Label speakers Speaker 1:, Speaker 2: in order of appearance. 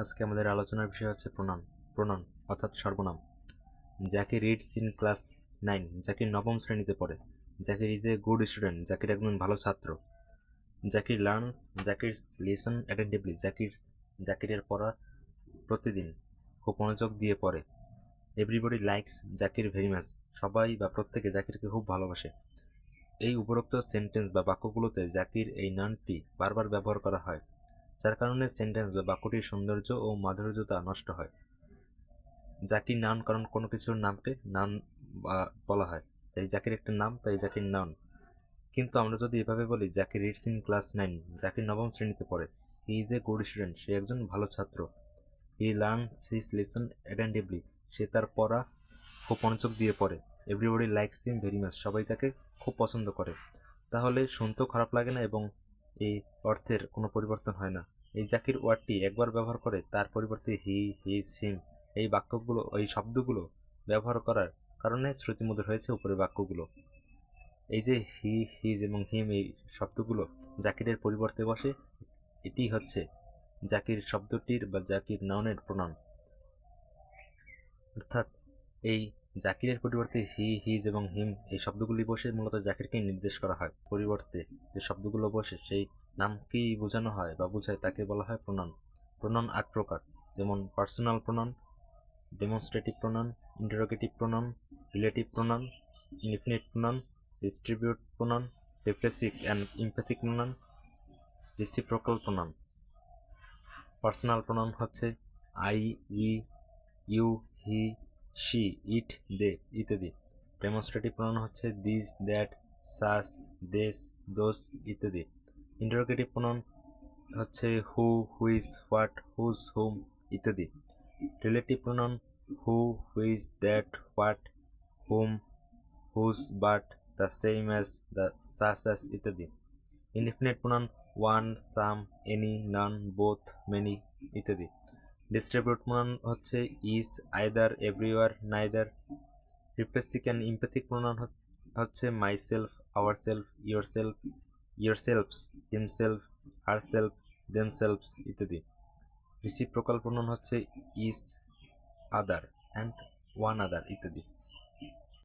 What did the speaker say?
Speaker 1: আজকে আমাদের আলোচনার বিষয় হচ্ছে প্রনাউন। প্রনাউন অর্থাৎ সর্বনাম। Zakir reads in class 9। Zakir নবম শ্রেণীতে পড়ে। Zakir is a good student. Zakir একজন ভালো ছাত্র। Zakir learns Zakir's lesson attentively. জাকিরের পড়া প্রতিদিন খুব মনোযোগ দিয়ে পড়ে। Everybody likes Zakir very much. সবাই বা প্রত্যেকে জাকিরকে খুব ভালোবাসে। এই উপরোক্ত সেন্টেন্স বা বাক্যগুলোতে জাকির এই নাউনটি বারবার ব্যবহার করা হয়, যার কারণে সেন্টেন্স বা বাক্যটির সৌন্দর্য ও মাধুর্যতা নষ্ট হয়। জাকির নাউন কারণ কোনো কিছুর নামকে নাউন বলা হয়, তাই জাকির একটা নাম, তাই জাকির নাউন। কিন্তু আমরা যদি এভাবে বলি Zakir reads in class 9, Zakir নবম শ্রেণীতে পড়ে। He is a good student, সে একজন ভালো ছাত্র। He learns his lesson attentively, সে তার পড়া খুব মনোযোগ দিয়ে পড়ে। Everybody likes him very much, সবাই তাকে খুব পছন্দ করে। তাহলে শুনতেও খারাপ লাগে না এবং এই অর্থের কোনো পরিবর্তন হয় না। এই জাকির ওয়ার্ডটি একবার ব্যবহার করে তার পরিবর্তে হি, হিজ, হিম এই শব্দগুলো ব্যবহার করার কারণে শ্রুতিমধুর হয়েছে উপরের বাক্যগুলো। এই যে হি, হিজ এবং হিম এই শব্দগুলো জাকিরের পরিবর্তে বসে, এটি হচ্ছে জাকির শব্দটির বা জাকির নাউনের প্রনাউন। অর্থাৎ এই জাকিরের পরিবর্তে হি, হিজ এবং হিম এই শব্দগুলি বসে মূলত জাকিরকে নির্দেশ করা হয়। পরিবর্তে যে শব্দগুলো বসে সেই নামকেই বোঝানো হয় বা বোঝায়, তাকে বলা হয় প্রনাউন। প্রনাউন 8 প্রকার, যেমন personal pronoun, demonstrative pronoun, interrogative pronoun, relative pronoun, indefinite pronoun, distribute pronoun, reflexive and emphatic pronoun, reciprocal pronoun. Personal pronoun হচ্ছে I, we, you, he, she, it, they ইত্যাদি। ডেমনস্ট্রেটিভ প্রনাউন হচ্ছে this, that, such, these, those ইত্যাদি। Interrogative pronoun হচ্ছে who, which, what, whose, whom ইত্যাদি। Relative pronoun who, which, that, what, whom, whose, but, the same as, the such as ইত্যাদি। Indefinite pronoun one, সাম, any, none, both, many ইত্যাদি। Distribute pronoun হচ্ছে is, either, everywhere, neither. Reflexive and emphatic pronoun হচ্ছে myself, ourself, yourself, yourselves, himself, herself, themselves ইত্যাদি। Reciprocal pronoun হচ্ছে is, other and one other ইত্যাদি।